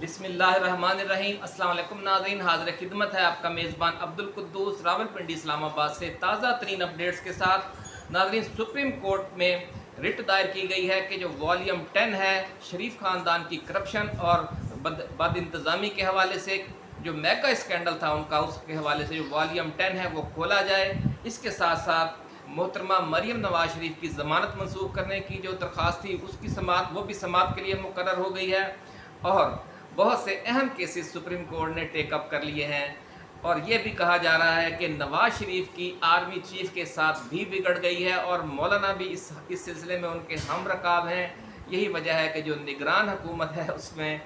बिस्मिल्लाहिर्रहमानिर्रहीम। अस्सलाम वालेकुम नाज़रीन, हाज़िर खिदमत है आपका मेज़बान अब्दुल कुद्दूस रावलपिंडी इस्लामाबाद से ताज़ा तरीन अपडेट्स के साथ। नाज़रीन, सुप्रीम कोर्ट में रिट दायर की गई है कि जो वॉल्यूम 10 है शरीफ ख़ानदान की करप्शन और बद इंतज़ामी के हवाले से, जो मेगा स्कैंडल था उनका, उसके हवाले से जो वॉल्यूम 10 है वो खोला जाए। इसके साथ साथ मोहतरमा मरीम नवाज शरीफ की ज़मानत मंसूख करने की जो दरख्वास्त थी उसकी समाअत वो भी समाअत के लिए मुकर्रर हो गई है। और बहुत से अहम केसेस सुप्रीम कोर्ट ने टेकअप कर लिए हैं। और ये भी कहा जा रहा है कि नवाज शरीफ की आर्मी चीफ के साथ भी बिगड़ गई है और मौलाना भी इस सिलसिले में उनके हम रकाब हैं। यही वजह है कि जो निगरान हुकूमत है उसमें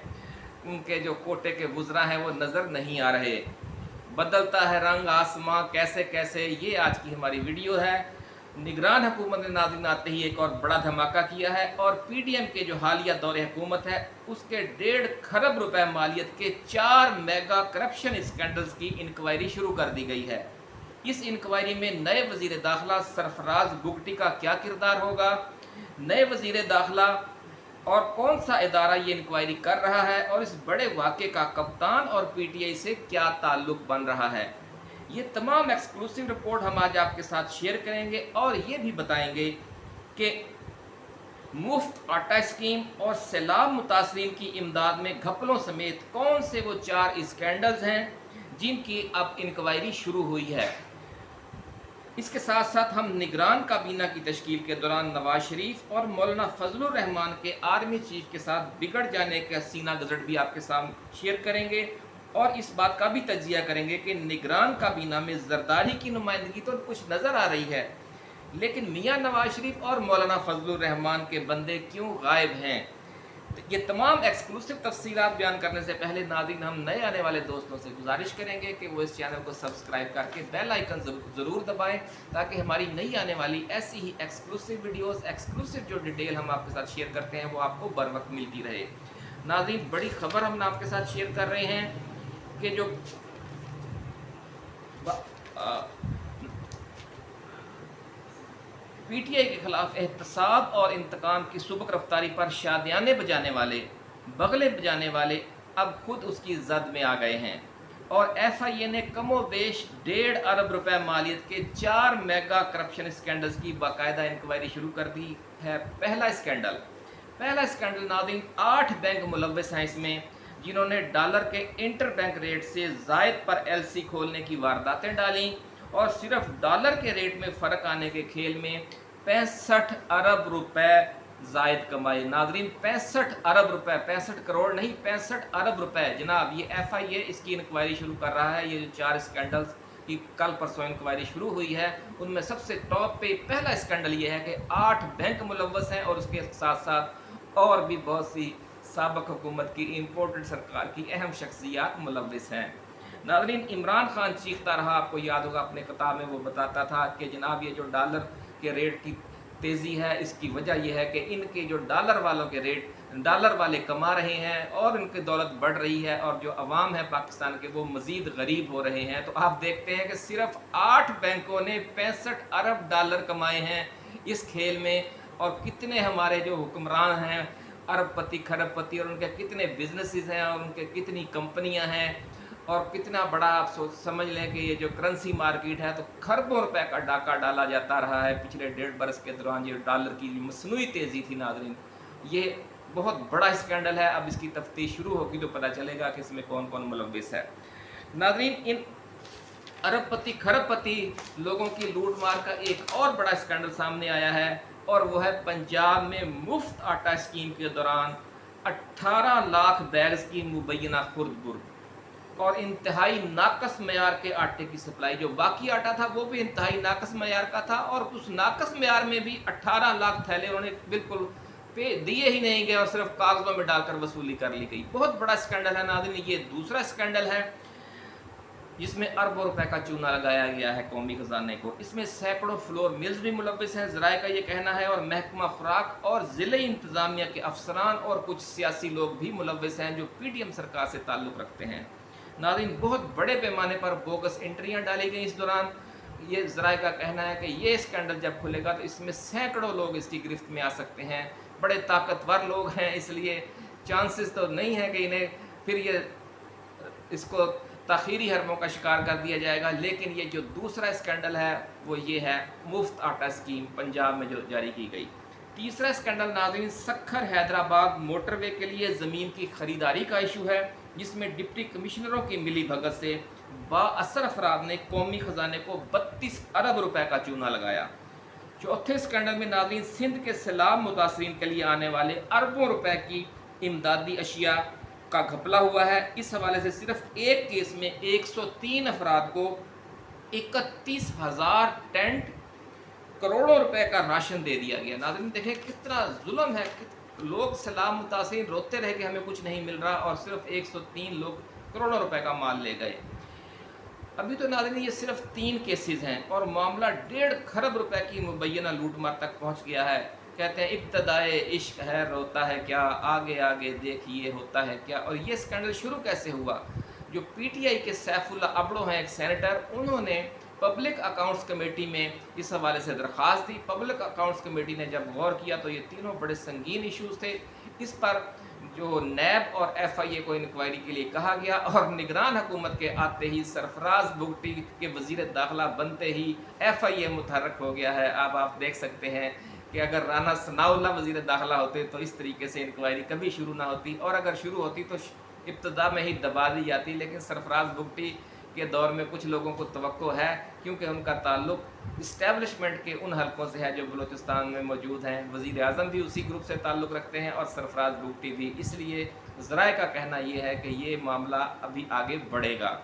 उनके जो कोटे के वुज़रा हैं वो नज़र नहीं आ रहे। बदलता है रंग आसमां कैसे कैसे, ये आज की हमारी वीडियो है। निगरान हुकूमत ने नाज़रीन आते ही एक और बड़ा धमाका किया है और पीडीएम के जो हालिया दौरे हुकूमत है उसके 1.5 खरब रुपए मालियत के 4 मेगा करप्शन स्कैंडल्स की इंक्वायरी शुरू कर दी गई है। इस इंक्वायरी में नए वज़ीर दाखिला सरफराज बुगटी का क्या किरदार होगा, नए वज़ीर दाखिला और कौन सा इदारा ये इंक्वायरी कर रहा है, और इस बड़े वाक़े का कप्तान और पीटीआई से क्या ताल्लुक़ बन रहा है, ये तमाम एक्सक्लूसिव रिपोर्ट हम आज आपके साथ शेयर करेंगे। और ये भी बताएंगे कि मुफ्त आटा स्कीम और सैलाब मुतासरीन की इमदाद में घपलों समेत कौन से वो 4 स्कैंडल्स हैं जिनकी अब इंक्वायरी शुरू हुई है। इसके साथ साथ हम निगरान काबीना की तश्कील के दौरान नवाज शरीफ और मौलाना फजलुर रहमान के आर्मी चीफ के साथ बिगड़ जाने का सीना गजट भी आपके सामने शेयर करेंगे। और इस बात का भी तजिया करेंगे कि निगरान काबीना में जरदारी की नुमाइंदगी तो कुछ नज़र आ रही है, लेकिन मियां नवाज शरीफ और मौलाना फजलुर रहमान के बंदे क्यों गायब हैं। तो ये तमाम एक्सक्लूसिव तफसीलात बयान करने से पहले नाज़रीन, हम नए आने वाले दोस्तों से गुजारिश करेंगे कि वो इस चैनल को सब्सक्राइब करके बेल आइकन ज़रूर दबाएं ताकि हमारी नई आने वाली ऐसी ही एक्सक्लूसिव वीडियोस, एक्सक्लूसिव जो डिटेल हम आपके साथ शेयर करते हैं वो आपको बर वक्त मिलती रहे। नाज़रीन, बड़ी खबर हम आपके साथ शेयर कर रहे हैं कि जो पीटीआई के खिलाफ एहतसाब और इंतकाम की सुबक रफ्तारी पर शादियाने बजाने वाले, बगले बजाने वाले अब खुद उसकी जद में आ गए हैं। और एफआईए ने कमो बेश 1.5 अरब रुपए मालियत के 4 मेगा करप्शन स्कैंडल्स की बाकायदा इंक्वायरी शुरू कर दी है। पहला स्कैंडल नाज़रीन, 8 बैंक मुलव्वस हैं इसमें, जिन्होंने डॉलर के इंटर बैंक रेट से ज़ायद पर एलसी खोलने की वारदातें डाली और सिर्फ डॉलर के रेट में फ़र्क आने के खेल में 65 अरब रुपए ज़ायद कमाए। नाज़रीन, 65 अरब रुपए, 65 करोड़ नहीं, 65 अरब रुपए जनाब। ये एफआईए इसकी इंक्वायरी शुरू कर रहा है। ये जो 4 स्कैंडल्स की कल परसों इंक्वायरी शुरू हुई है उनमें सबसे टॉप पे पहला स्कैंडल ये है कि 8 बैंक मुलव्वस हैं और उसके साथ साथ और भी बहुत सी साबिक़ हुकूमत की इम्पोर्टेड सरकार की अहम शख्सियात मुलव्वस हैं। नाज़रीन, इमरान खान चीखता रहा, आपको याद होगा अपने किताब में वो बताता था कि जनाब ये जो डॉलर के रेट की तेज़ी है इसकी वजह यह है कि इनके जो डॉलर वालों के रेट, डॉलर वाले कमा रहे हैं और उनकी दौलत बढ़ रही है और जो अवाम है पाकिस्तान के वो मज़ीद गरीब हो रहे हैं। तो आप देखते हैं कि सिर्फ 8 बैंकों ने 65 अरब डॉलर कमाए हैं इस खेल में। और कितने हमारे जो हुक्मरान हैं अरबपति खरबपति, और उनके कितने बिजनेसेस हैं और उनके कितनी कंपनियां हैं और कितना बड़ा आप समझ लें कि ये जो करेंसी मार्केट है तो खरबों रुपए का डाका डाला जाता रहा है पिछले 1.5 बरस के दौरान। ये डॉलर की मसनूई तेज़ी थी नाज़रीन, ये बहुत बड़ा स्कैंडल है। अब इसकी तफ्तीश शुरू होगी तो पता चलेगा कि इसमें कौन कौन मुलव्वस है। नाज़रीन, इन अरबपति खरबपति लोगों की लूट मार का एक और बड़ा स्कैंडल सामने आया है और वो है पंजाब में मुफ्त आटा स्कीम के दौरान 18 लाख बैग्स की मुबैना खुर्द-बुर्द और इंतहाई नाकस मयार के आटे की सप्लाई। जो बाकी आटा था वो भी इंतहाई नाकस मयार का था और उस नाकस मयार में भी 18 लाख थैले उन्होंने बिल्कुल पे दिए ही नहीं गए और सिर्फ कागज़ों में डालकर वसूली कर ली गई। बहुत बड़ा स्कैंडल है नाज़रीन। ये दूसरा स्कैंडल है जिसमें अरबों रुपए का चूना लगाया गया है कौमी खजाने को। इसमें सैकड़ों फ्लोर मिल्स भी मुलव्वस हैं, ज़राए का ये कहना है, और महकमा खुराक और ज़िले इंतज़ामिया के अफसरान और कुछ सियासी लोग भी मुलव्वस हैं जो पीडीएम सरकार से ताल्लुक़ रखते हैं। नाज़रीन, बहुत बड़े पैमाने पर बोगस एंट्रियाँ डाली गई इस दौरान। ये ज़राए का कहना है कि ये स्कैंडल जब खुलेगा तो इसमें सैकड़ों लोग इसकी गिरफ्त में आ सकते हैं। बड़े ताकतवर लोग हैं, इसलिए चांसेस तो नहीं है कि इन्हें फिर ये इसको ताख़ीरी हरमों का शिकार कर दिया जाएगा। लेकिन ये जो दूसरा स्कैंडल है वो ये है मुफ्त आटा स्कीम पंजाब में जो जारी की गई। तीसरा स्कैंडल नाज़रीन सक्खर हैदराबाद मोटरवे के लिए ज़मीन की ख़रीदारी का इशू है, जिसमें डिप्टी कमिश्नरों की मिली भगत से बाअसर अफराद ने कौमी ख़जाने को 32 अरब रुपए का चूना लगाया। चौथे स्कैंडल में नाज़रीन सिंध के सैलाब मुतासरीन के लिए आने वाले अरबों रुपए की इमदादी अशिया का घपला हुआ है। इस हवाले से सिर्फ एक केस में 103 अफराद को 31,000 टेंट करोड़ों रुपए का राशन दे दिया गया। नाज़रीन देखें कितना जुल्म है, लोग सैलाब मुतासरीन रोते रहे कि हमें कुछ नहीं मिल रहा और सिर्फ 103 लोग करोड़ों रुपए का माल ले गए। अभी तो नाज़रीन ये सिर्फ 3 केसेस हैं और मामला 1.5 खरब रुपए की मुबैना लूटमार तक पहुंच गया है। कहते हैं इब्तदाए इश्क है रोता है क्या, आगे आगे देखिए होता है क्या। और ये स्कैंडल शुरू कैसे हुआ? जो पीटीआई के सैफुल्ला अबड़ो हैं एक सेनेटर, उन्होंने पब्लिक अकाउंट्स कमेटी में इस हवाले से दरख्वास्त दी। पब्लिक अकाउंट्स कमेटी ने जब गौर किया तो ये तीनों बड़े संगीन इश्यूज़ थे। इस पर जो नैब और FIA को इंक्वायरी के लिए कहा गया और निगरान हुकूमत के आते ही सरफराज बुगटी के वज़ीर दाखिला बनते ही FIA मुतहर्रिक हो गया है। अब आप देख सकते हैं कि अगर राना सनाउल्लाह वज़ीर दाखिला होते तो इस तरीके से इंक्वायरी कभी शुरू ना होती, और अगर शुरू होती तो इब्तदा में ही दबा दी जाती। लेकिन सरफराज बुगटी के दौर में कुछ लोगों को तवक्को है, क्योंकि उनका ताल्लुक इस्टेब्लिशमेंट के उन हलकों से है जो बलूचिस्तान में मौजूद हैं। वज़ीर आज़म भी उसी ग्रुप से ताल्लुक़ रखते हैं और सरफराज बुगटी भी। इसलिए ज़राए का कहना ये है कि ये मामला अभी आगे बढ़ेगा।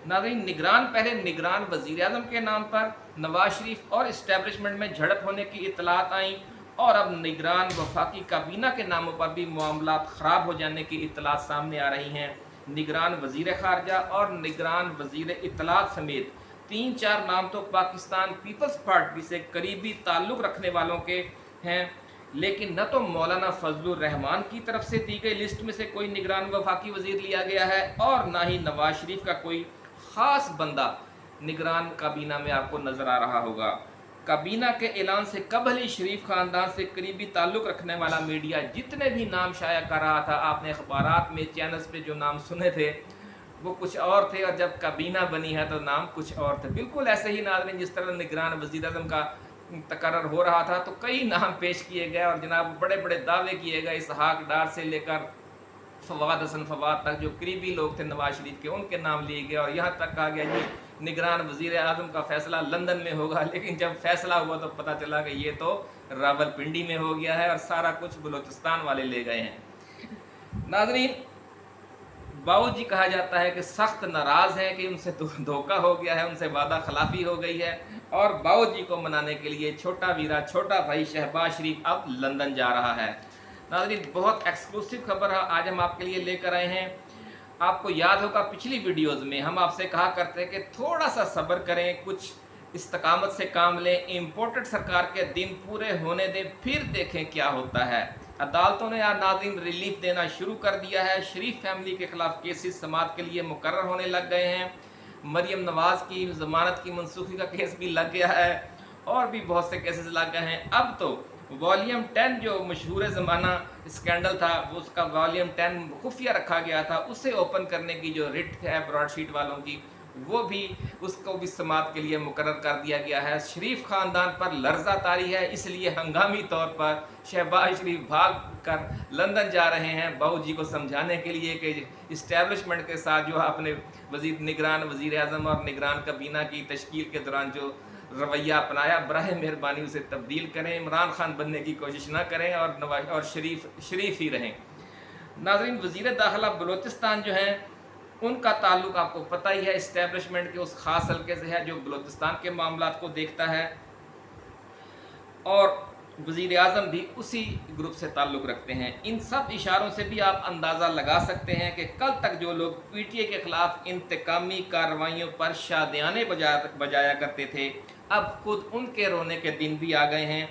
नाज़रीन पहले निगरान वज़ीर आज़म के नाम पर नवाज शरीफ और इस्टेब्लिशमेंट में झड़प होने की इतलात आई, और अब निगरान वफाकी काबीना के नामों पर भी मामला ख़राब हो जाने की इतलात सामने आ रही हैं। निगरान वज़ीर ख़ारजा और निगरान वज़ीर इत्तलात समेत 3-4 नाम तो पाकिस्तान पीपल्स पार्टी से करीबी ताल्लुक़ रखने वालों के हैं, लेकिन न तो मौलाना फजलुर रहमान की तरफ से दी गई लिस्ट में से कोई निगरान वफाकी वज़ीर लिया गया है, और ना ही नवाज शरीफ का कोई ख़ास बंदा निगरान काबीना में आपको नज़र आ रहा होगा। काबीना के ऐलान से कबल ही शरीफ ख़ानदान से करीबी ताल्लुक़ रखने वाला मीडिया जितने भी नाम शाया कर रहा था, आपने अखबारात में चैनल्स पे जो नाम सुने थे वो कुछ और थे, और जब काबीना बनी है तो नाम कुछ और थे। बिल्कुल ऐसे ही नाज़रीन जिस तरह निगरान वज़ीर आज़म का तकर्रर हो रहा था तो कई नाम पेश किए गए और जनाब बड़े बड़े दावे किए गए। इसहाक डार से लेकर फवाद हसन फवाद तक जो करीबी लोग थे नवाज शरीफ के, उनके नाम लिए गए, और यहाँ तक कहा गया जी निगरान वज़ीर आज़म का फ़ैसला लंदन में होगा। लेकिन जब फ़ैसला हुआ तो पता चला कि ये तो रावलपिंडी में हो गया है और सारा कुछ बलूचिस्तान वाले ले गए हैं। नाज़रीन बाऊ जी कहा जाता है कि सख्त नाराज़ हैं कि उनसे धोखा हो गया है, उनसे वादा खिलाफ़ी हो गई है, और बाऊ जी को मनाने के लिए छोटा वीरा छोटा भाई शहबाज शरीफ अब लंदन जा रहा है। नाज़रीन बहुत एक्सक्लूसिव खबर आज हम आपके लिए लेकर आए हैं। आपको याद होगा पिछली वीडियोस में हम आपसे कहा करते हैं कि थोड़ा सा सब्र करें, कुछ इस्तकामत से काम लें, इम्पोर्टेड सरकार के दिन पूरे होने दें, फिर देखें क्या होता है। अदालतों ने आज नाज़रीन रिलीफ देना शुरू कर दिया है। शरीफ फैमिली के ख़िलाफ़ केसेस समाअत के लिए मुकर्रर होने लग गए हैं। मरियम नवाज़ की ज़मानत की मनसूखी का केस भी लग गया है और भी बहुत से केसेस लग गए हैं। अब तो वॉल्यूम 10 जो मशहूर ज़माना स्कैंडल था वो उसका वॉल्यूम 10 खुफिया रखा गया था, उसे ओपन करने की जो रिट है ब्रॉडशीट वालों की वो भी उसको भी समाअत के लिए मुकर्रर कर दिया गया है। शरीफ ख़ानदान पर लर्जा तारी है, इसलिए हंगामी तौर पर शहबाज शरीफ भाग कर लंदन जा रहे हैं बाऊ जी को समझाने के लिए कि इस्टेब्लिशमेंट के साथ जो आपने निगरान वज़ीर आज़म और निगरान काबीना की तश्कील के दौरान जो रवैया अपनाया, बराह मेहरबानी उसे तब्दील करें, इमरान खान बनने की कोशिश ना करें और नवाज और शरीफ ही रहें। नाज़रीन वज़ीर दाखिला बलूचिस्तान जो हैं उनका ताल्लुक़ आपको पता ही है इस्टेब्लिशमेंट के उस ख़ास हल्के से है जो बलूचिस्तान के मामलात को देखता है, और वज़ीर आज़म भी उसी ग्रुप से ताल्लुक़ रखते हैं। इन सब इशारों से भी आप अंदाज़ा लगा सकते हैं कि कल तक जो लोग PTA के ख़िलाफ़ इंतकामी कार्रवाइयों पर शादियाने बजाया करते थे, अब खुद उनके रोने के दिन भी आ गए हैं।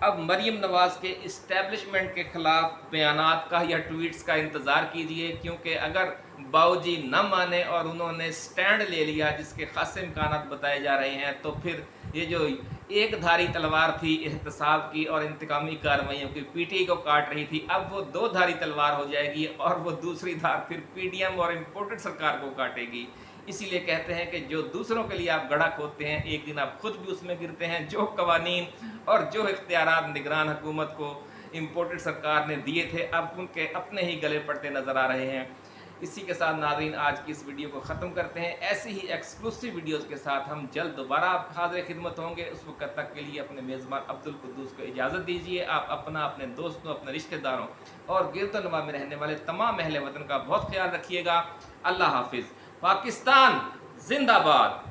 अब मरियम नवाज़ के इस्टेब्लिशमेंट के ख़िलाफ़ बयानात का या ट्वीट्स का इंतज़ार कीजिए, क्योंकि अगर बाऊ जी न माने और उन्होंने स्टैंड ले लिया जिसके ख़ास इम्कानात बताए जा रहे हैं, तो फिर ये जो एक धारी तलवार थी एहतसाब की और इंतकामी कार्रवाइयों की, पीटीआई को काट रही थी, अब वो दो धारी तलवार हो जाएगी और वो दूसरी धार फिर पीडीएम और इम्पोर्टेड सरकार को काटेगी। इसीलिए कहते हैं कि जो दूसरों के लिए आप गड्ढा खोदते हैं, एक दिन आप खुद भी उसमें गिरते हैं। जो कवानीन और जो इख्तियारात निगरान हुकूमत को इम्पोर्टेड सरकार ने दिए थे, अब उनके अपने ही गले पड़ते नज़र आ रहे हैं। इसी के साथ नाज़रीन आज की इस वीडियो को ख़त्म करते हैं। ऐसी ही एक्सक्लूसिव वीडियोज़ के साथ हम जल्द दोबारा हाज़िर खिदमत होंगे। उस वक्त तक के लिए अपने मेज़बान अब्दुल कुद्दूस को इजाज़त दीजिए। आप अपना, अपने दोस्तों, अपने रिश्तेदारों और गिरदोनवा में रहने वाले तमाम अहले वतन का बहुत ख्याल रखिएगा। अल्लाह हाफिज़। पाकिस्तान जिंदाबाद।